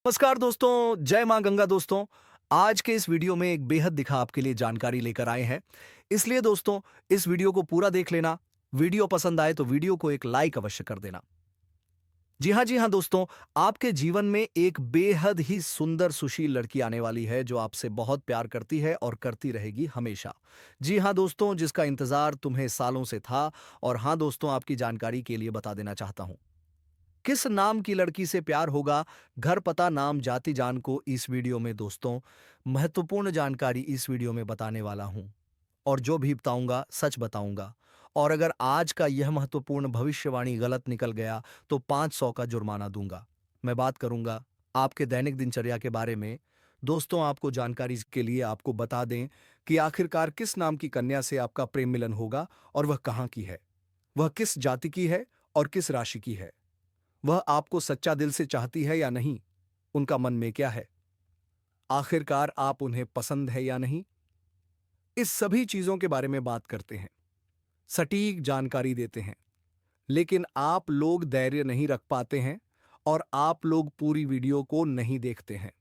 नमस्कार दोस्तों, जय माँ गंगा दोस्तों। आज के इस वीडियो में एक बेहद दिखा आपके लिए जानकारी लेकर आए हैं। इसलिए दोस्तों, इस वीडियो को पूरा देख लेना। वीडियो पसंद आए तो वीडियो को एक लाइक अवश्य कर देना। जी हाँ दोस्तों, आपके जीवन में एक बेहद ही सुंदर सुशील लड़की आने वाली है जो आपसे बहुत प्यार करती है और करती रहेगी हमेशा। जी हाँ दोस्तों, जिसका इंतजार तुम्हें सालों से था। और हाँ दोस्तों, आपकी जानकारी के लिए बता देना चाहता हूँ किस नाम की लड़की से प्यार होगा। घर पता नाम जाति जान को इस वीडियो में दोस्तों महत्वपूर्ण जानकारी इस वीडियो में बताने वाला हूं। और जो भी बताऊंगा सच बताऊंगा। और अगर आज का यह महत्वपूर्ण भविष्यवाणी गलत निकल गया तो 500 का जुर्माना दूंगा। मैं बात करूंगा आपके दैनिक दिनचर्या के बारे में। दोस्तों, आपको जानकारी के लिए आपको बता दें कि आखिरकार किस नाम की कन्या से आपका प्रेम मिलन होगा और वह कहाँ की है, वह किस जाति की है और किस राशि की है, वह आपको सच्चा दिल से चाहती है या नहीं, उनका मन में क्या है, आखिरकार आप उन्हें पसंद है या नहीं। इस सभी चीजों के बारे में बात करते हैं, सटीक जानकारी देते हैं। लेकिन आप लोग धैर्य नहीं रख पाते हैं और आप लोग पूरी वीडियो को नहीं देखते हैं,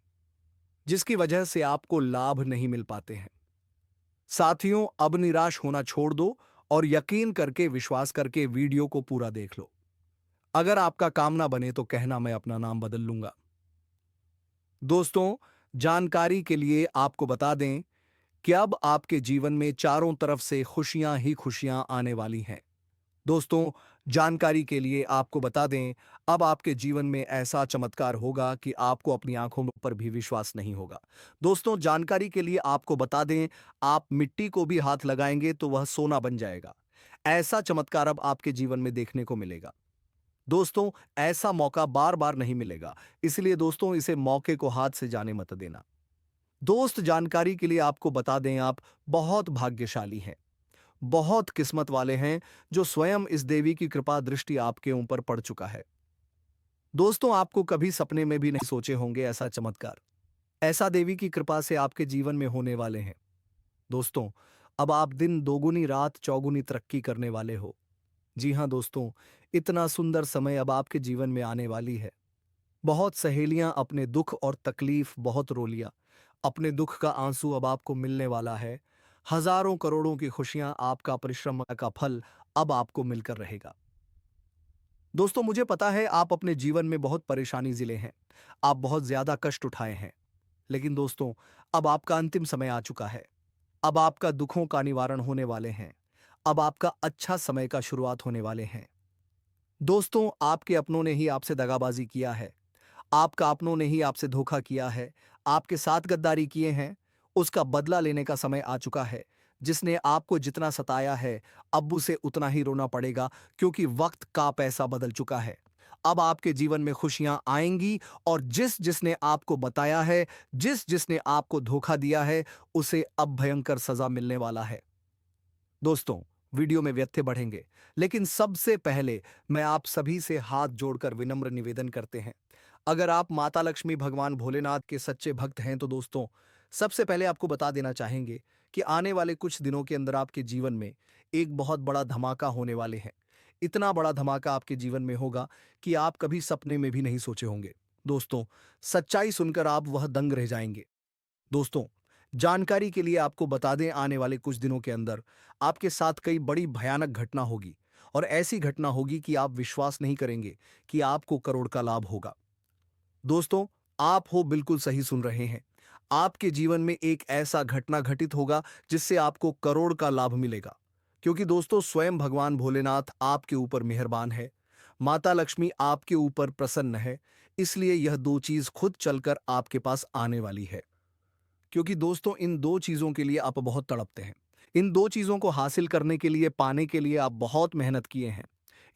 जिसकी वजह से आपको लाभ नहीं मिल पाते हैं। साथियों, अब निराश होना छोड़ दो और यकीन करके विश्वास करके वीडियो को पूरा देख लो। अगर आपका काम ना बने तो कहना, मैं अपना नाम बदल लूंगा। दोस्तों, जानकारी के लिए आपको बता दें कि अब आपके जीवन में चारों तरफ से खुशियां ही खुशियां आने वाली हैं। दोस्तों, जानकारी के लिए आपको बता दें, अब आपके जीवन में ऐसा चमत्कार होगा कि आपको अपनी आंखों पर भी विश्वास नहीं होगा। दोस्तों, जानकारी के लिए आपको बता दें, आप मिट्टी को भी हाथ लगाएंगे तो वह सोना बन जाएगा। ऐसा चमत्कार अब आपके जीवन में देखने को मिलेगा। दोस्तों, ऐसा मौका बार बार नहीं मिलेगा। इसलिए दोस्तों, इसे मौके को हाथ से जाने मत देना। दोस्त, जानकारी के लिए आपको बता दें, आप बहुत भाग्यशाली हैं, बहुत किस्मत वाले हैं जो स्वयं इस देवी की कृपा दृष्टि आपके ऊपर पड़ चुका है। दोस्तों, आपको कभी सपने में भी नहीं सोचे होंगे ऐसा चमत्कार, ऐसा देवी की कृपा से आपके जीवन में होने वाले हैं। दोस्तों, अब आप दिन दोगुनी रात चौगुनी तरक्की करने वाले हो। जी हाँ दोस्तों, इतना सुंदर समय अब आपके जीवन में आने वाली है। बहुत सहेलियां अपने दुख और तकलीफ बहुत रो लिया। अपने दुख का आंसू अब आपको मिलने वाला है। हजारों करोड़ों की खुशियां, आपका परिश्रम का फल अब आपको मिलकर रहेगा। दोस्तों, मुझे पता है आप अपने जीवन में बहुत परेशानी जिले हैं, आप बहुत ज्यादा कष्ट उठाए हैं। लेकिन दोस्तों, अब आपका अंतिम समय आ चुका है। अब आपका दुखों का निवारण होने वाले हैं। अब आपका अच्छा समय का शुरुआत होने वाले हैं। दोस्तों, आपके अपनों ने ही आपसे दगाबाजी किया है। आपका अपनों ने ही आपसे धोखा किया है, आपके साथ गद्दारी किए हैं। उसका बदला लेने का समय आ चुका है। जिसने आपको जितना सताया है, अब उसे उतना ही रोना पड़ेगा, क्योंकि वक्त का पैसा बदल चुका है। अब आपके जीवन में खुशियां आएंगी और जिस जिसने आपको बताया है, जिस जिसने आपको धोखा दिया है, उसे अब भयंकर सजा मिलने वाला है। दोस्तों, वीडियो में व्यथ्य बढ़ेंगे, लेकिन सबसे पहले मैं आप सभी से हाथ जोड़कर विनम्र निवेदन करते हैं। अगर आप माता लक्ष्मी भगवान भोलेनाथ के सच्चे भक्त हैं तो दोस्तों, सबसे पहले आपको बता देना चाहेंगे कि आने वाले कुछ दिनों के अंदर आपके जीवन में एक बहुत बड़ा धमाका होने वाले हैं। इतना बड़ा धमाका आपके जीवन में होगा कि आप कभी सपने में भी नहीं सोचे होंगे। दोस्तों, सच्चाई सुनकर आप वह दंग रह जाएंगे। दोस्तों, जानकारी के लिए आपको बता दें, आने वाले कुछ दिनों के अंदर आपके साथ कई बड़ी भयानक घटना होगी। और ऐसी घटना होगी कि आप विश्वास नहीं करेंगे कि आपको करोड़ का लाभ होगा। दोस्तों, आप हो बिल्कुल सही सुन रहे हैं। आपके जीवन में एक ऐसा घटना घटित होगा जिससे आपको करोड़ का लाभ मिलेगा। क्योंकि दोस्तों, स्वयं भगवान भोलेनाथ आपके ऊपर मेहरबान है, माता लक्ष्मी आपके ऊपर प्रसन्न है। इसलिए यह दो चीज खुद चलकर आपके पास आने वाली है। क्योंकि दोस्तों, इन दो चीजों के लिए आप बहुत तड़पते हैं। इन दो चीजों को हासिल करने के लिए, पाने के लिए आप बहुत मेहनत किए हैं।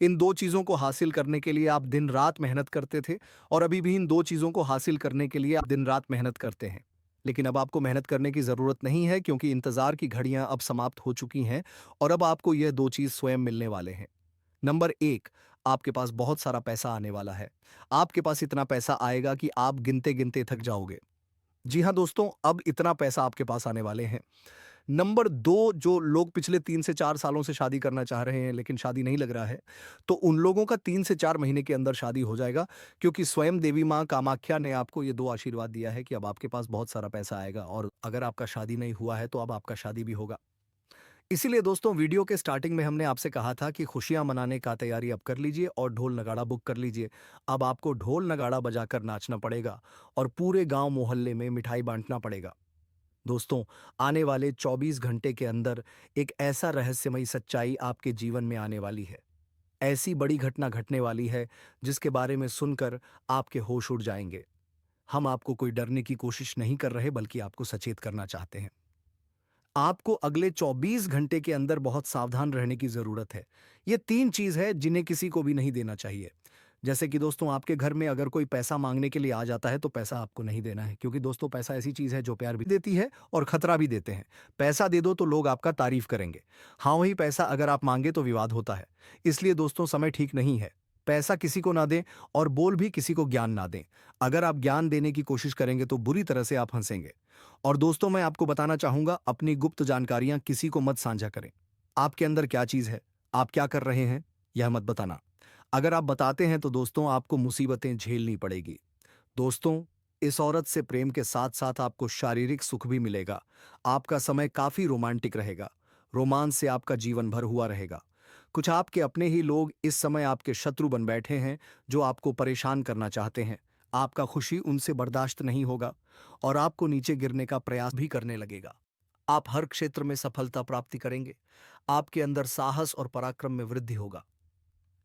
इन दो चीजों को हासिल करने के लिए आप दिन रात मेहनत करते थे और अभी भी इन दो चीजों को हासिल करने के लिए आप दिन रात मेहनत करते हैं। लेकिन अब आपको मेहनत करने की जरूरत नहीं है, क्योंकि इंतजार की घड़ियां अब समाप्त हो चुकी हैं और अब आपको यह दो चीज स्वयं मिलने वाले हैं। नंबर एक, आपके पास बहुत सारा पैसा आने वाला है। आपके पास इतना पैसा आएगा कि आप गिनते गिनते थक जाओगे। जी हाँ दोस्तों, अब इतना पैसा आपके पास आने वाले हैं। नंबर 2, जो लोग पिछले 3 से 4 सालों से शादी करना चाह रहे हैं लेकिन शादी नहीं लग रहा है, तो उन लोगों का 3 से 4 महीने के अंदर शादी हो जाएगा, क्योंकि स्वयं देवी माँ कामाख्या ने आपको ये 2 आशीर्वाद दिया है कि अब आपके पास बहुत सारा पैसा आएगा, और अगर आपका शादी नहीं हुआ है तो अब आपका शादी भी होगा। इसीलिए दोस्तों, वीडियो के स्टार्टिंग में हमने आपसे कहा था कि खुशियाँ मनाने का तैयारी अब कर लीजिए और ढोल नगाड़ा बुक कर लीजिए। अब आपको ढोल नगाड़ा बजाकर नाचना पड़ेगा और पूरे गाँव मोहल्ले में मिठाई बाँटना पड़ेगा। दोस्तों, आने वाले 24 घंटे के अंदर एक ऐसा रहस्यमयी सच्चाई आपके जीवन में आने वाली है। ऐसी बड़ी घटना घटने वाली है जिसके बारे में सुनकर आपके होश उड़ जाएँगे। हम आपको कोई डरने की कोशिश नहीं कर रहे, बल्कि आपको सचेत करना चाहते हैं। आपको अगले 24 घंटे के अंदर बहुत सावधान रहने की ज़रूरत है। ये 3 चीज़ है जिन्हें किसी को भी नहीं देना चाहिए। जैसे कि दोस्तों, आपके घर में अगर कोई पैसा माँगने के लिए आ जाता है तो पैसा आपको नहीं देना है, क्योंकि दोस्तों पैसा ऐसी चीज़ है जो प्यार भी देती है और खतरा भी देते हैं। पैसा दे दो तो लोग आपका तारीफ़ करेंगे। हाँ, वही पैसा अगर आप माँगे तो विवाद होता है। इसलिए दोस्तों, समय ठीक नहीं है। पैसा किसी को ना दें और बोल भी किसी को ज्ञान ना दें। अगर आप ज्ञान देने की कोशिश करेंगे तो बुरी तरह से आप हँसेंगे। और दोस्तों, मैं आपको बताना चाहूँगा, अपनी गुप्त जानकारियाँ किसी को मत साझा करें। आपके अंदर क्या चीज़ है, आप क्या कर रहे हैं, यह मत बताना। अगर आप बताते हैं तो दोस्तों, आपको मुसीबतें झेलनी पड़ेगी। दोस्तों, इस औरत से प्रेम के साथ-साथ आपको शारीरिक सुख भी मिलेगा। आपका समय काफ़ी रोमांटिक रहेगा। रोमांस से आपका जीवन भर हुआ रहेगा। कुछ आपके अपने ही लोग इस समय आपके शत्रु बन बैठे हैं, जो आपको परेशान करना चाहते हैं। आपका खुशी उनसे बर्दाश्त नहीं होगा और आपको नीचे गिरने का प्रयास भी करने लगेगा। आप हर क्षेत्र में सफलता प्राप्ति करेंगे। आपके अंदर साहस और पराक्रम में वृद्धि होगा।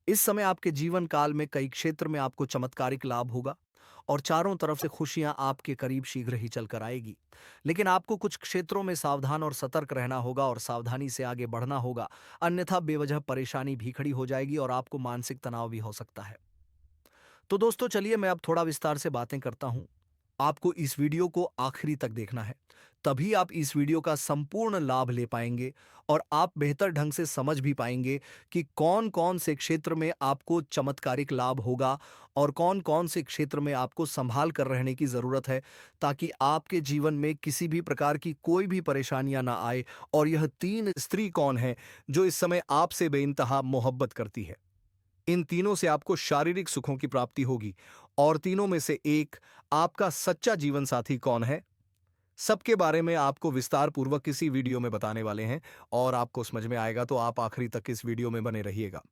इस समय आपके जीवन काल में कई क्षेत्र में आपको चमत्कारिक लाभ होगा और चारों तरफ से खुशियां आपके करीब शीघ्र ही चलकर आएगी। लेकिन आपको कुछ क्षेत्रों में सावधान और सतर्क रहना होगा और सावधानी से आगे बढ़ना होगा, अन्यथा बेवजह परेशानी भी खड़ी हो जाएगी और आपको मानसिक तनाव भी हो सकता है। तो दोस्तों, चलिए मैं अब थोड़ा विस्तार से बातें करता हूं। आपको इस वीडियो को आखिरी तक देखना है, तभी आप इस वीडियो का संपूर्ण लाभ ले पाएंगे और आप बेहतर ढंग से समझ भी पाएंगे कि कौन-कौन से क्षेत्र में आपको चमत्कारिक लाभ होगा और कौन-कौन से क्षेत्र में आपको संभाल कर रहने की ज़रूरत है, ताकि आपके जीवन में किसी भी प्रकार की कोई भी परेशानियां ना आए। और यह 3 स्त्री कौन है जो इस समय आपसे बेइंतहा मोहब्बत करती है? इन तीनों से आपको शारीरिक सुखों की प्राप्ति होगी। और तीनों में से एक, आपका सच्चा जीवन साथी कौन है, सबके बारे में आपको विस्तार पूर्वक इसी वीडियो में बताने वाले हैं। और आपको समझ में आएगा तो आप आखिरी तक इस वीडियो में बने रहिएगा।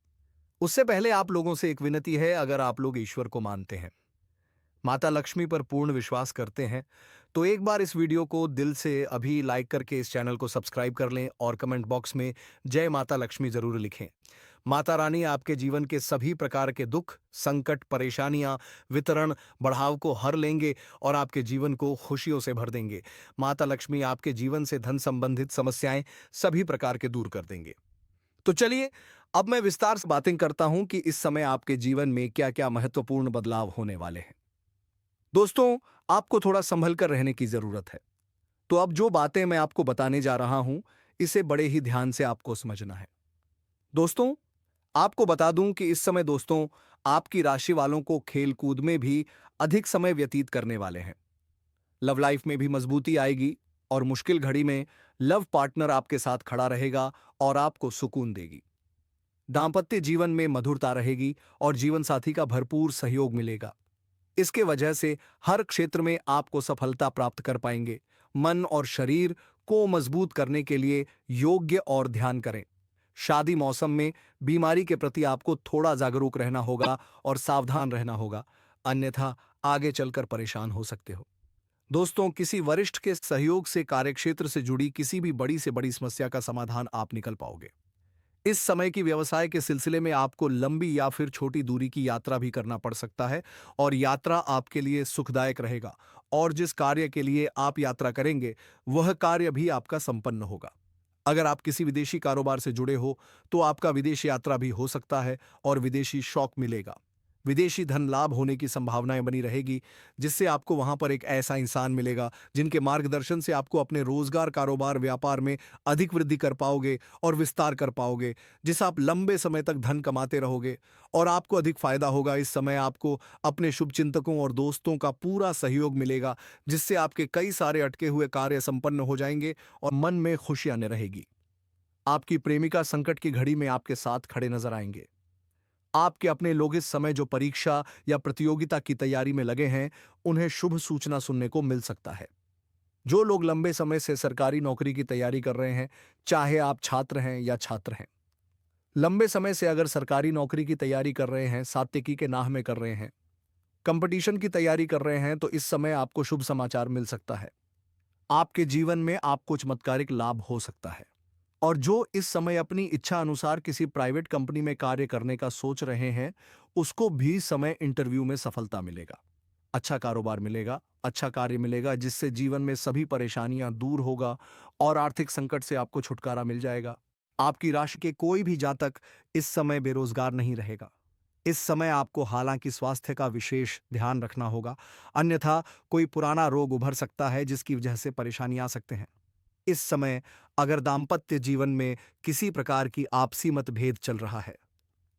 उससे पहले आप लोगों से एक विनती है, अगर आप लोग ईश्वर को मानते हैं, माता लक्ष्मी पर पूर्ण विश्वास करते हैं, तो एक बार इस वीडियो को दिल से अभी लाइक करके इस चैनल को सब्सक्राइब कर लें और कमेंट बॉक्स में जय माता लक्ष्मी जरूर लिखें। माता रानी आपके जीवन के सभी प्रकार के दुख, संकट, परेशानियां, वितरण, बढ़ाव को हर लेंगे और आपके जीवन को खुशियों से भर देंगे। माता लक्ष्मी आपके जीवन से धन संबंधित समस्याएं सभी प्रकार के दूर कर देंगे। तो चलिए, अब मैं विस्तार से बातें करता हूं कि इस समय आपके जीवन में क्या क्या महत्वपूर्ण बदलाव होने वाले हैं। दोस्तों, आपको थोड़ा संभल कर रहने की जरूरत है। तो अब जो बातें मैं आपको बताने जा रहा हूं, इसे बड़े ही ध्यान से आपको समझना है। दोस्तों, आपको बता दूं कि इस समय दोस्तों, आपकी राशि वालों को खेल कूद में भी अधिक समय व्यतीत करने वाले हैं। लव लाइफ में भी मजबूती आएगी और मुश्किल घड़ी में लव पार्टनर आपके साथ खड़ा रहेगा और आपको सुकून देगी। दांपत्य जीवन में मधुरता रहेगी और जीवन साथी का भरपूर सहयोग मिलेगा। इसके वजह से हर क्षेत्र में आपको सफलता प्राप्त कर पाएंगे। मन और शरीर को मजबूत करने के लिए योग्य और ध्यान करें। शादी मौसम में बीमारी के प्रति आपको थोड़ा जागरूक रहना होगा और सावधान रहना होगा, अन्यथा आगे चलकर परेशान हो सकते हो। दोस्तों, किसी वरिष्ठ के सहयोग से कार्यक्षेत्र से जुड़ी किसी भी बड़ी से बड़ी समस्या का समाधान आप निकल पाओगे। इस समय की व्यवसाय के सिलसिले में आपको लंबी या फिर छोटी दूरी की यात्रा भी करना पड़ सकता है और यात्रा आपके लिए सुखदायक रहेगा। और जिस कार्य के लिए आप यात्रा करेंगे, वह कार्य भी आपका संपन्न होगा। अगर आप किसी विदेशी कारोबार से जुड़े हो तो आपका विदेश यात्रा भी हो सकता है और विदेशी शौक मिलेगा। विदेशी धन लाभ होने की संभावनाएं बनी रहेगी, जिससे आपको वहां पर एक ऐसा इंसान मिलेगा जिनके मार्गदर्शन से आपको अपने रोजगार, कारोबार, व्यापार में अधिक वृद्धि कर पाओगे और विस्तार कर पाओगे, जिससे आप लंबे समय तक धन कमाते रहोगे और आपको अधिक फायदा होगा। इस समय आपको अपने शुभचिंतकों और दोस्तों का पूरा सहयोग मिलेगा, जिससे आपके कई सारे अटके हुए कार्य संपन्न हो जाएंगे और मन में खुशियां न रहेगी। आपकी प्रेमिका संकट की घड़ी में आपके साथ खड़े नजर आएंगे। आपके अपने लोग इस समय जो परीक्षा या प्रतियोगिता की तैयारी में लगे हैं, उन्हें शुभ सूचना सुनने को मिल सकता है। जो लोग लंबे समय से सरकारी नौकरी की तैयारी कर रहे हैं, चाहे आप छात्र हैं या छात्र हैं, लंबे समय से अगर सरकारी नौकरी की तैयारी कर रहे हैं, सात्विकी के नाह में कर रहे हैं, कंपटीशन की तैयारी कर रहे हैं, तो इस समय आपको शुभ समाचार मिल सकता है। आपके जीवन में आपको चमत्कारिक लाभ हो सकता है। और जो इस समय अपनी इच्छा अनुसार किसी प्राइवेट कंपनी में कार्य करने का सोच रहे हैं, उसको भी समय इंटरव्यू में सफलता मिलेगा। अच्छा कारोबार मिलेगा, अच्छा कार्य मिलेगा, जिससे जीवन में सभी परेशानियां दूर होगा और आर्थिक संकट से आपको छुटकारा मिल जाएगा। आपकी राशि के कोई भी जातक इस समय बेरोजगार नहीं रहेगा। इस समय आपको हालांकि स्वास्थ्य का विशेष ध्यान रखना होगा, अन्यथा कोई पुराना रोग उभर सकता है जिसकी वजह से परेशानी आ सकते हैं। इस समय अगर दाम्पत्य जीवन में किसी प्रकार की आपसी मतभेद चल रहा है,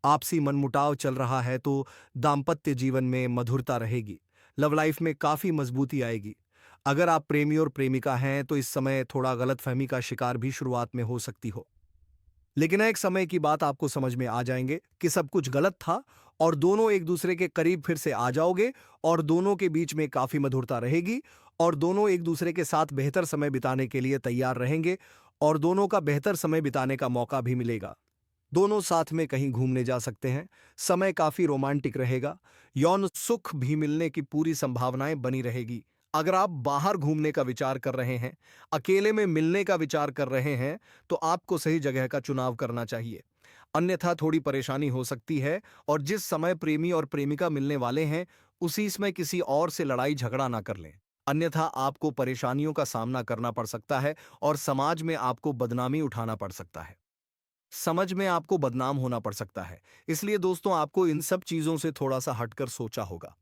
आपसी मनमुटाव चल रहा है, तो दाम्पत्य जीवन में मधुरता रहेगी, लव लाइफ में काफी मजबूती आएगी। अगर आप प्रेमी और प्रेमिका हैं, तो इस समय थोड़ा गलतफहमी का शिकार भी शुरुआत में हो सकती हो, लेकिन एक समय की बात आपको समझ में आ जाएंगे कि सब कुछ गलत था और दोनों एक दूसरे के करीब फिर से आ जाओगे और दोनों के बीच में काफी मधुरता रहेगी और दोनों एक दूसरे के साथ बेहतर समय बिताने के लिए तैयार रहेंगे और दोनों का बेहतर समय बिताने का मौका भी मिलेगा। दोनों साथ में कहीं घूमने जा सकते हैं। समय काफी रोमांटिक रहेगा। यौन सुख भी मिलने की पूरी संभावनाएं बनी रहेगी। अगर आप बाहर घूमने का विचार कर रहे हैं, अकेले में मिलने का विचार कर रहे हैं, तो आपको सही जगह का चुनाव करना चाहिए, अन्यथा थोड़ी परेशानी हो सकती है। और जिस समय प्रेमी और प्रेमिका मिलने वाले हैं, उसी समय किसी और से लड़ाई झगड़ा ना कर लें, अन्यथा आपको परेशानियों का सामना करना पड़ सकता है और समाज में आपको बदनामी उठाना पड़ सकता है, समझ में आपको बदनाम होना पड़ सकता है। इसलिए दोस्तों, आपको इन सब चीजों से थोड़ा सा हटकर सोचा होगा,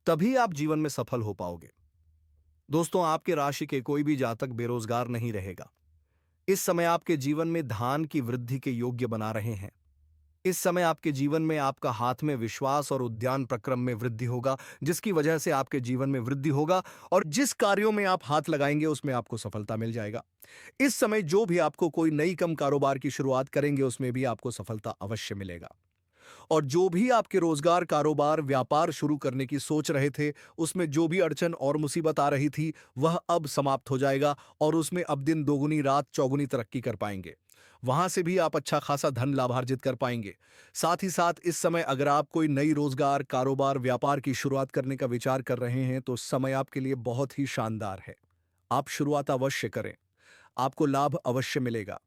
तभी आप जीवन में सफल हो पाओगे। दोस्तों, आपके राशि के कोई भी जातक बेरोजगार नहीं रहेगा। इस समय आपके जीवन में धान की वृद्धि के योग्य बना रहे हैं। इस समय आपके जीवन में आपका हाथ में विश्वास और उद्यान प्रक्रम में वृद्धि होगा, जिसकी वजह से आपके जीवन में वृद्धि होगा और जिस कार्यों में आप हाथ लगाएंगे उसमें आपको सफलता मिल जाएगा। इस समय जो भी आपको कोई नई कम कारोबार की शुरुआत करेंगे, उसमें भी आपको सफलता अवश्य मिलेगा। और जो भी आपके रोजगार, कारोबार, व्यापार शुरू करने की सोच रहे थे, उसमें जो भी अड़चन और मुसीबत आ रही थी, वह अब समाप्त हो जाएगा और उसमें अब दिन दोगुनी रात चौगुनी तरक्की कर पाएंगे। वहां से भी आप अच्छा खासा धन लाभार्जित कर पाएंगे। साथ ही साथ इस समय अगर आप कोई नई रोजगार, कारोबार, व्यापार की शुरुआत करने का विचार कर रहे हैं, तो समय आपके लिए बहुत ही शानदार है। आप शुरुआत अवश्य करें, आपको लाभ अवश्य मिलेगा।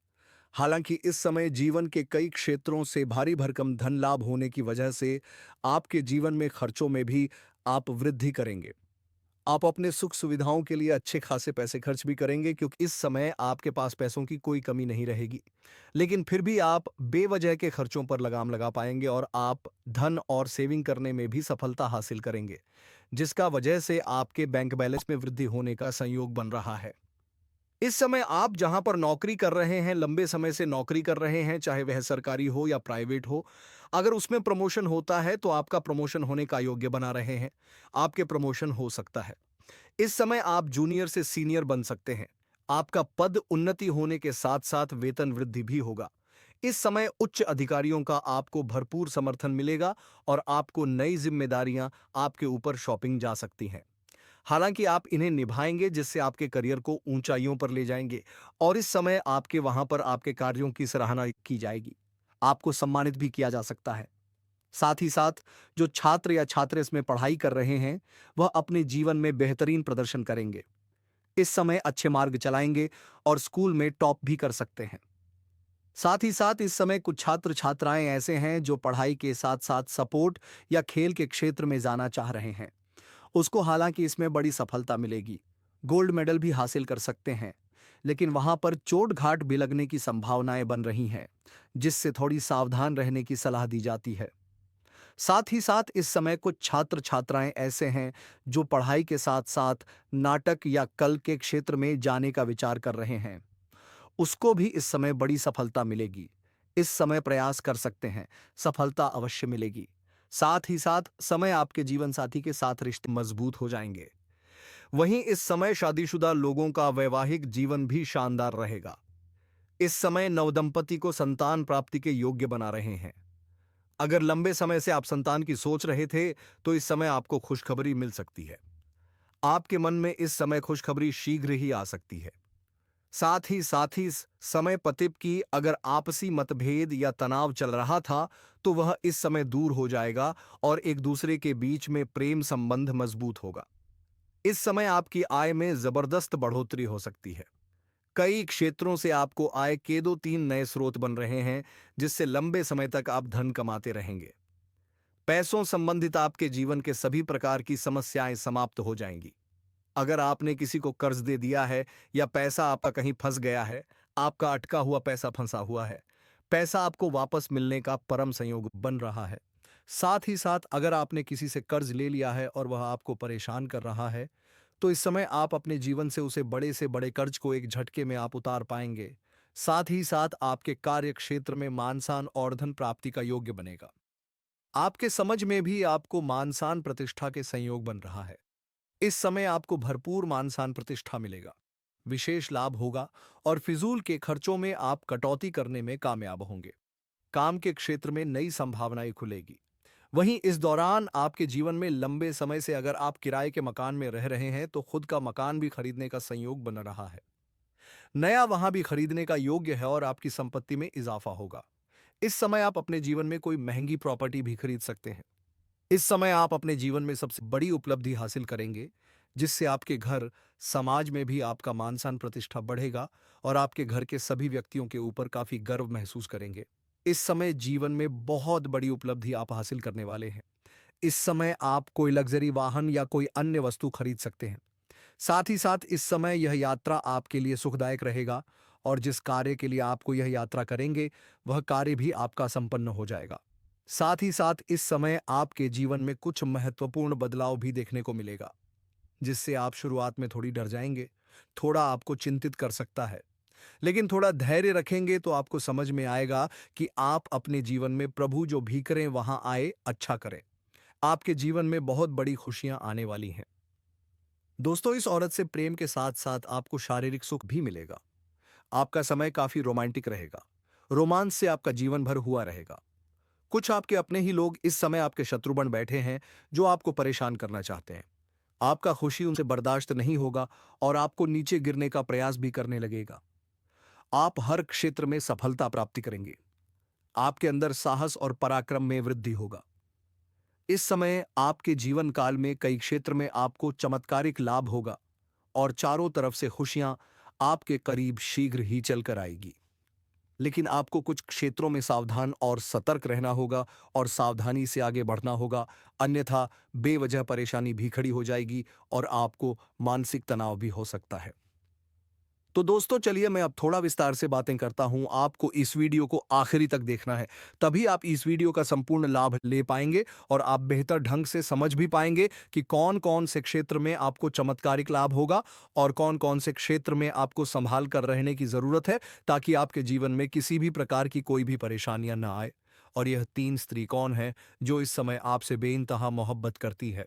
हालांकि इस समय जीवन के कई क्षेत्रों से भारी भरकम धन लाभ होने की वजह से आपके जीवन में खर्चों में भी आप वृद्धि करेंगे। आप अपने सुख सुविधाओं के लिए अच्छे खासे पैसे खर्च भी करेंगे, क्योंकि इस समय आपके पास पैसों की कोई कमी नहीं रहेगी। लेकिन फिर भी आप बेवजह के खर्चों पर लगाम लगा पाएंगे और आप धन और सेविंग करने में भी सफलता हासिल करेंगे, जिसका वजह से आपके बैंक बैलेंस में वृद्धि होने का संयोग बन रहा है। इस समय आप जहां पर नौकरी कर रहे हैं, लंबे समय से नौकरी कर रहे हैं, चाहे वह सरकारी हो या प्राइवेट हो, अगर उसमें प्रमोशन होता है तो आपका प्रमोशन होने का योग्य बना रहे हैं। आपके प्रमोशन हो सकता है। इस समय आप जूनियर से सीनियर बन सकते हैं। आपका पद उन्नति होने के साथ साथ वेतन वृद्धि भी होगा। इस समय उच्च अधिकारियों का आपको भरपूर समर्थन मिलेगा और आपको नई जिम्मेदारियां आपके ऊपर शॉपिंग जा सकती हैं। हालांकि आप इन्हें निभाएंगे, जिससे आपके करियर को ऊंचाइयों पर ले जाएंगे और इस समय आपके वहां पर आपके कार्यों की सराहना की जाएगी। आपको सम्मानित भी किया जा सकता है। साथ ही साथ जो छात्र या छात्र इसमें पढ़ाई कर रहे हैं, वह अपने जीवन में बेहतरीन प्रदर्शन करेंगे। इस समय अच्छे मार्ग चलाएंगे और स्कूल में टॉप भी कर सकते हैं। साथ ही साथ इस समय कुछ छात्र छात्राएं ऐसे हैं जो पढ़ाई के साथ साथ सपोर्ट या खेल के क्षेत्र में जाना चाह रहे हैं। उसको हालांकि इसमें बड़ी सफलता मिलेगी, गोल्ड मेडल भी हासिल कर सकते हैं, लेकिन वहां पर चोट घाट भी लगने की संभावनाएं बन रही हैं, जिससे थोड़ी सावधान रहने की सलाह दी जाती है। साथ ही साथ इस समय कुछ छात्र छात्राएं ऐसे हैं जो पढ़ाई के साथ साथ नाटक या कल के क्षेत्र में जाने का विचार कर रहे हैं। उसको भी इस समय बड़ी सफलता मिलेगी। इस समय प्रयास कर सकते हैं, सफलता अवश्य मिलेगी। साथ ही साथ समय आपके जीवन साथी के साथ रिश्ते मजबूत हो जाएंगे। वहीं इस समय शादीशुदा लोगों का वैवाहिक जीवन भी शानदार रहेगा। इस समय नवदंपति को संतान प्राप्ति के योग्य बना रहे हैं। अगर लंबे समय से आप संतान की सोच रहे थे, तो इस समय आपको खुशखबरी मिल सकती है। आपके मन में इस समय खुशखबरी शीघ्र ही आ सकती है। साथ ही इस समय पति की अगर आपसी मतभेद या तनाव चल रहा था, तो वह इस समय दूर हो जाएगा और एक दूसरे के बीच में प्रेम संबंध मजबूत होगा। इस समय आपकी आय में जबरदस्त बढ़ोतरी हो सकती है। कई क्षेत्रों से आपको आय के 2-3 नए स्रोत बन रहे हैं, जिससे लंबे समय तक आप धन कमाते रहेंगे। पैसों संबंधित आपके जीवन के सभी प्रकार की समस्याएं समाप्त हो जाएंगी। अगर आपने किसी को कर्ज दे दिया है या पैसा आपका कहीं फंस गया है, आपका अटका हुआ पैसा फंसा हुआ है, पैसा आपको वापस मिलने का परम संयोग बन रहा है। साथ ही साथ अगर आपने किसी से कर्ज ले लिया है और वह आपको परेशान कर रहा है, तो इस समय आप अपने जीवन से बड़े कर्ज को एक झटके में आप उतार पाएंगे। साथ ही साथ आपके कार्य क्षेत्र में मानसान और धन प्राप्ति का योग्य बनेगा। आपके समझ में भी आपको मानसान प्रतिष्ठा के संयोग बन रहा है। इस समय आपको भरपूर मानसान प्रतिष्ठा मिलेगा, विशेष लाभ होगा और फिजूल के खर्चों में आप कटौती करने में कामयाब होंगे। काम के क्षेत्र में नई संभावनाएं खुलेगी। वहीं इस दौरान आपके जीवन में लंबे समय से अगर आप किराए के मकान में रह रहे हैं, तो खुद का मकान भी खरीदने का संयोग बन रहा है। नया वहां भी खरीदने का योग्य है और आपकी संपत्ति में इजाफा होगा। इस समय आप अपने जीवन में कोई महंगी प्रॉपर्टी भी खरीद सकते हैं। इस समय आप अपने जीवन में सबसे बड़ी उपलब्धि हासिल करेंगे, जिससे आपके घर, समाज में भी आपका मान-सान प्रतिष्ठा बढ़ेगा और आपके घर के सभी व्यक्तियों के ऊपर काफी गर्व महसूस करेंगे। इस समय जीवन में बहुत बड़ी उपलब्धि आप हासिल करने वाले हैं। इस समय आप कोई लग्जरी वाहन या कोई अन्य वस्तु खरीद सकते हैं। साथ ही साथ इस समय यह यात्रा आपके लिए सुखदायक रहेगा और जिस कार्य के लिए आपको यह यात्रा करेंगे, वह कार्य भी आपका संपन्न हो जाएगा। साथ ही साथ इस समय आपके जीवन में कुछ महत्वपूर्ण बदलाव भी देखने को मिलेगा, जिससे आप शुरुआत में थोड़ी डर जाएंगे, थोड़ा आपको चिंतित कर सकता है। लेकिन थोड़ा धैर्य रखेंगे तो आपको समझ में आएगा कि आप अपने जीवन में प्रभु जो भी करें वहां आए अच्छा करें। आपके जीवन में बहुत बड़ी खुशियां आने वाली हैं। दोस्तों, इस औरत से प्रेम के साथ साथ आपको शारीरिक सुख भी मिलेगा। आपका समय काफी रोमांटिक रहेगा। रोमांस से आपका जीवन भर हुआ रहेगा। कुछ आपके अपने ही लोग इस समय आपके शत्रु बन बैठे हैं, जो आपको परेशान करना चाहते हैं। आपका खुशी उनसे बर्दाश्त नहीं होगा और आपको नीचे गिरने का प्रयास भी करने लगेगा। आप हर क्षेत्र में सफलता प्राप्ति करेंगे। आपके अंदर साहस और पराक्रम में वृद्धि होगा। इस समय आपके जीवन काल में कई क्षेत्र में आपको चमत्कारिक लाभ होगा और चारों तरफ से खुशियां आपके करीब शीघ्र ही चलकर आएगी। लेकिन आपको कुछ क्षेत्रों में सावधान और सतर्क रहना होगा और सावधानी से आगे बढ़ना होगा, अन्यथा बेवजह परेशानी भी खड़ी हो जाएगी और आपको मानसिक तनाव भी हो सकता है। तो दोस्तों, चलिए मैं अब थोड़ा विस्तार से बातें करता हूं। आपको इस वीडियो को आखिरी तक देखना है, तभी आप इस वीडियो का संपूर्ण लाभ ले पाएंगे और आप बेहतर ढंग से समझ भी पाएंगे कि कौन कौन से क्षेत्र में आपको चमत्कारिक लाभ होगा और कौन कौन से क्षेत्र में आपको संभाल कर रहने की जरूरत है, ताकि आपके जीवन में किसी भी प्रकार की कोई भी परेशानियां ना आए। और यह 3 स्त्री कौन है जो इस समय आपसे बेइंतहा मोहब्बत करती है?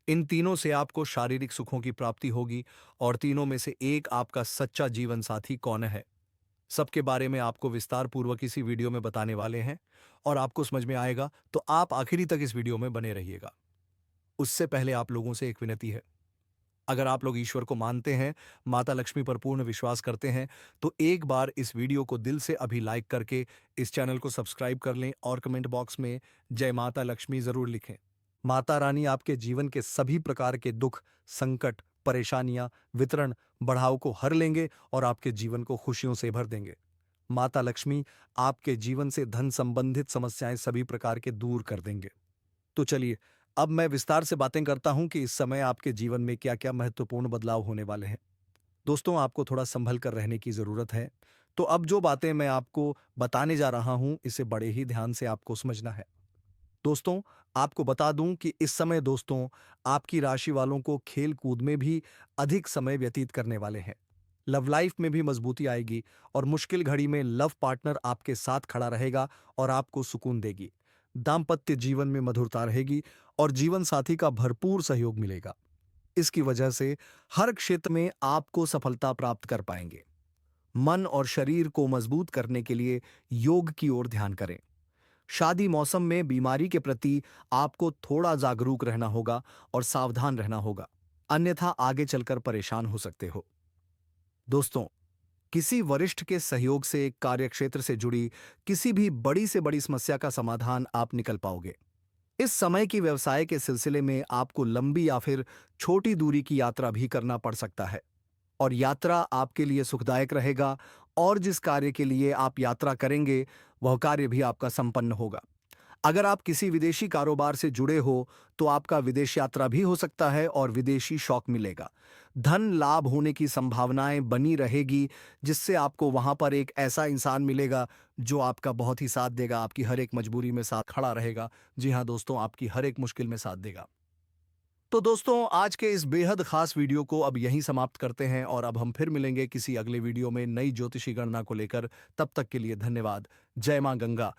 इन तीनों से आपको शारीरिक सुखों की प्राप्ति होगी और तीनों में से एक आपका सच्चा जीवन साथी कौन है, सबके बारे में आपको विस्तार पूर्वक इसी वीडियो में बताने वाले हैं और आपको समझ में आएगा, तो आप आखिरी तक इस वीडियो में बने रहिएगा। उससे पहले आप लोगों से एक विनती है। अगर आप लोग ईश्वर को मानते हैं, माता लक्ष्मी पर पूर्ण विश्वास करते हैं, तो एक बार इस वीडियो को दिल से अभी लाइक करके इस चैनल को सब्सक्राइब कर लें और कमेंट बॉक्स में जय माता लक्ष्मी जरूर लिखें। माता रानी आपके जीवन के सभी प्रकार के दुख, संकट, परेशानियां, वितरण, बढ़ाव को हर लेंगे और आपके जीवन को खुशियों से भर देंगे। माता लक्ष्मी आपके जीवन से धन संबंधित समस्याएं सभी प्रकार के दूर कर देंगे। तो चलिए, अब मैं विस्तार से बातें करता हूं कि इस समय आपके जीवन में क्या-क्या महत्वपूर्ण बदलाव होने वाले हैं। दोस्तों, आपको थोड़ा संभल कर रहने की जरूरत है। तो अब जो बातें मैं आपको बताने जा रहा हूं, इसे बड़े ही ध्यान से आपको समझना है। दोस्तों, आपको बता दूं कि इस समय दोस्तों आपकी राशि वालों को खेल कूद में भी अधिक समय व्यतीत करने वाले हैं। लव लाइफ में भी मजबूती आएगी और मुश्किल घड़ी में लव पार्टनर आपके साथ खड़ा रहेगा और आपको सुकून देगी। दाम्पत्य जीवन में मधुरता रहेगी और जीवन साथी का भरपूर सहयोग मिलेगा। इसकी वजह से हर क्षेत्र में आपको सफलता प्राप्त कर पाएंगे। मन और शरीर को मजबूत करने के लिए योग की ओर ध्यान करें। शादी मौसम में बीमारी के प्रति आपको थोड़ा जागरूक रहना होगा और सावधान रहना होगा, अन्यथा आगे चलकर परेशान हो सकते हो। दोस्तों, किसी वरिष्ठ के सहयोग से कार्यक्षेत्र से जुड़ी किसी भी बड़ी से बड़ी समस्या का समाधान आप निकल पाओगे। इस समय की व्यवसाय के सिलसिले में आपको लंबी या फिर छोटी दूरी की यात्रा भी करना पड़ सकता है और यात्रा आपके लिए सुखदायक रहेगा और जिस कार्य के लिए आप यात्रा करेंगे वह कार्य भी आपका संपन्न होगा। अगर आप किसी विदेशी कारोबार से जुड़े हो तो आपका विदेश यात्रा भी हो सकता है और विदेशी शौक मिलेगा। धन लाभ होने की संभावनाएं बनी रहेगी, जिससे आपको वहां पर एक ऐसा इंसान मिलेगा जो आपका बहुत ही साथ देगा, आपकी हर एक मजबूरी में साथ खड़ा रहेगा। जी हाँ दोस्तों, आपकी हर एक मुश्किल में साथ देगा। तो दोस्तों, आज के इस बेहद खास वीडियो को अब यहीं समाप्त करते हैं और अब हम फिर मिलेंगे किसी अगले वीडियो में नई ज्योतिषी गणना को लेकर। तब तक के लिए धन्यवाद। जय मां गंगा।